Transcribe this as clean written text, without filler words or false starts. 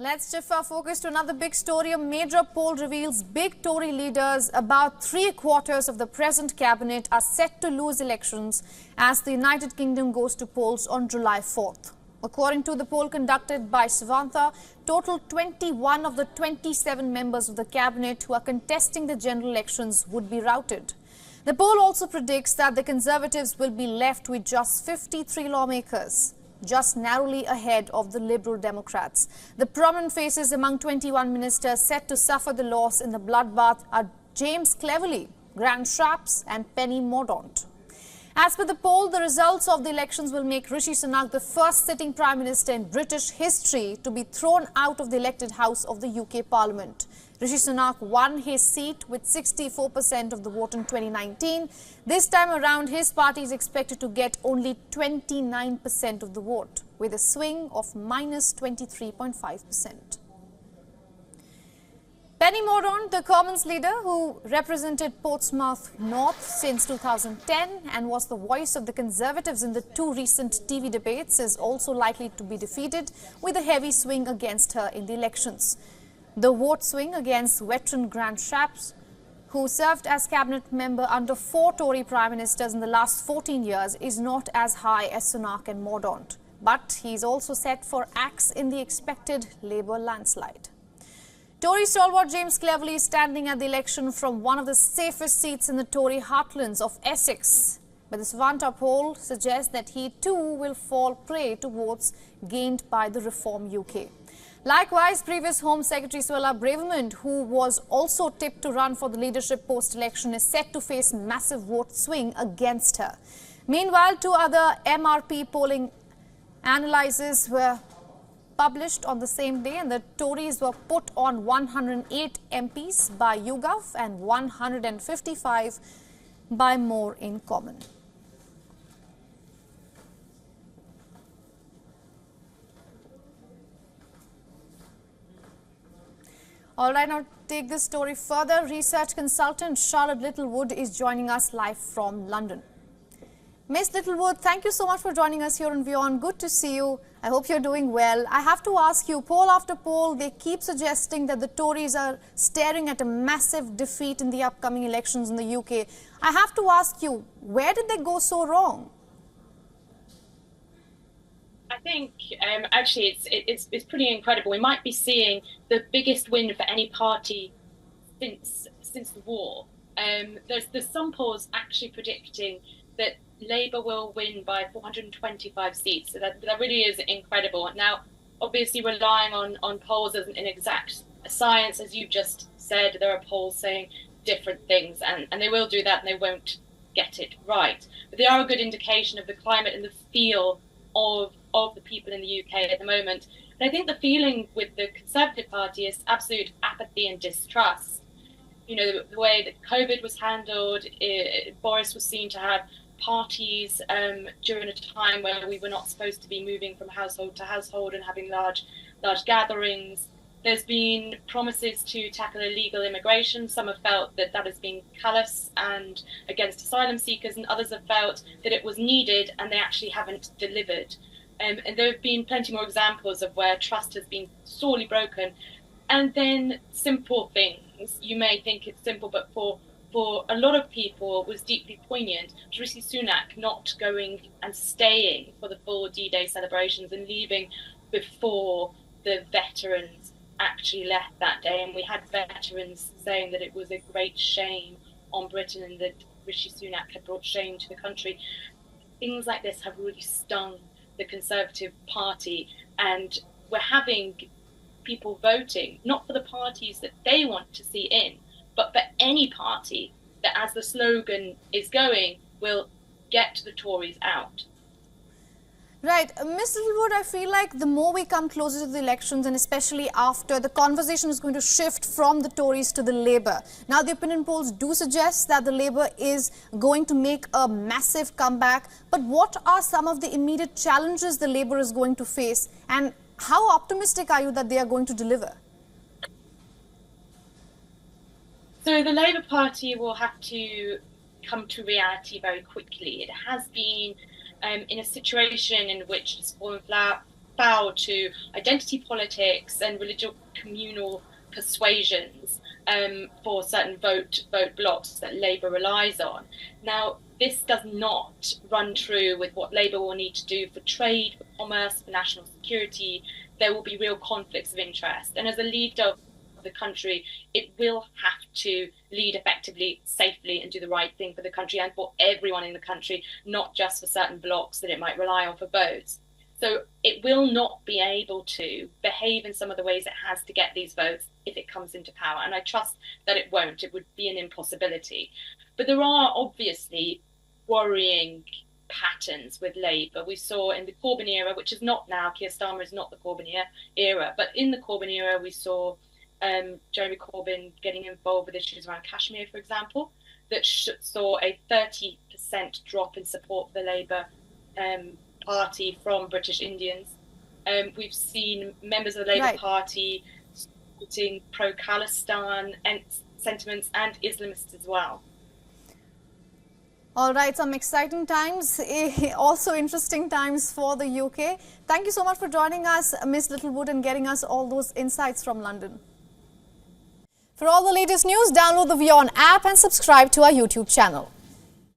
Let's shift our focus to another big story. A major poll reveals big Tory leaders, about 3/4 of the present cabinet, are set to lose elections as the United Kingdom goes to polls on July 4th. According to the poll conducted by Savanta, total 21 of the 27 members of the cabinet who are contesting the general elections would be routed. The poll also predicts that the Conservatives will be left with just 53 lawmakers, just narrowly ahead of the Liberal Democrats. The prominent faces among 21 ministers set to suffer the loss in the bloodbath are James Cleverly, Grant Shapps and Penny Mordaunt. As per the poll, the results of the elections will make Rishi Sunak the first sitting Prime Minister in British history to be thrown out of the elected House of the UK Parliament. Rishi Sunak won his seat with 64% of the vote in 2019. This time around, his party is expected to get only 29% of the vote, with a swing of minus 23.5%. Penny Mordaunt, the Commons leader who represented Portsmouth North since 2010 and was the voice of the Conservatives in the two recent TV debates, is also likely to be defeated, with a heavy swing against her in the elections. The vote swing against veteran Grant Shapps, who served as cabinet member under 4 Tory prime ministers in the last 14 years, is not as high as Sunak and Mordaunt. But he is also set for axe in the expected Labour landslide. Tory stalwart James Cleverly is standing at the election from one of the safest seats in the Tory heartlands of Essex. But the Savanta poll suggests that he too will fall prey to votes gained by the Reform UK. Likewise, previous Home Secretary Suella Braverman, who was also tipped to run for the leadership post-election, is set to face massive vote swing against her. Meanwhile, 2 other MRP polling analyses were published on the same day, and the Tories were put on 108 MPs by YouGov and 155 by More in Common. All right, now take this story further. Research consultant Charlotte Littlewood is joining us live from London. Miss Littlewood, thank you so much for joining us here on WION. Good to see you. I hope you're doing well. I have to ask you, poll after poll, they keep suggesting that the Tories are staring at a massive defeat in the upcoming elections in the UK. I have to ask you, where did they go so wrong? I think actually it's pretty incredible. We might be seeing the biggest win for any party since the war. There's some polls actually predicting that Labour will win by 425 seats. So that really is incredible. Now, obviously relying on polls as an exact science, as you just said, there are polls saying different things, and they will do that and they won't get it right. But they are a good indication of the climate and the feel of the people in the UK at the moment. And I think the feeling with the Conservative Party is absolute apathy and distrust. You know, the way that COVID was handled, Boris was seen to have parties during a time where we were not supposed to be moving from household to household and having large gatherings. There's been promises to tackle illegal immigration. Some have felt that that has been callous and against asylum seekers, and others have felt that it was needed and they actually haven't delivered. And there have been plenty more examples of where trust has been sorely broken. And then simple things. You may think it's simple, but for a lot of people it was deeply poignant. Rishi Sunak not going and staying for the full D-Day celebrations and leaving before the veterans actually left that day. And we had veterans saying that it was a great shame on Britain and that Rishi Sunak had brought shame to the country. Things like this have really stung the Conservative Party, and we're having people voting not for the parties that they want to see in, but for any party that, as the slogan is going, will get the Tories out. Right. Ms. Littlewood, I feel like the more we come closer to the elections, and especially after, the conversation is going to shift from the Tories to the Labour. Now, the opinion polls do suggest that the Labour is going to make a massive comeback. But what are some of the immediate challenges the Labour is going to face? And how optimistic are you that they are going to deliver? So the Labour Party will have to come to reality very quickly. It has been in a situation in which it's fallen flat bow to identity politics and religious communal persuasions for certain vote blocks that Labour relies on. Now, this does not run true with what Labour will need to do for trade, for commerce, for national security. There will be real conflicts of interest. And as a leader of the country, it will have to lead effectively, safely, and do the right thing for the country and for everyone in the country, not just for certain blocks that it might rely on for votes. So it will not be able to behave in some of the ways it has to get these votes if it comes into power. And I trust that it won't. It would be an impossibility. But there are obviously worrying patterns with Labour. We saw in the Corbyn era, which is not now, Keir Starmer is not the Corbyn era, but in the Corbyn era we saw Jeremy Corbyn getting involved with issues around Kashmir, for example, that saw a 30% drop in support for the Labour Party from British Indians. We've seen members of the Labour Party supporting pro-Khalistan and sentiments and Islamists as well. All right, some exciting times, also interesting times for the UK. Thank you so much for joining us, Ms. Littlewood, and getting us all those insights from London. For all the latest news, download the WION app and subscribe to our YouTube channel.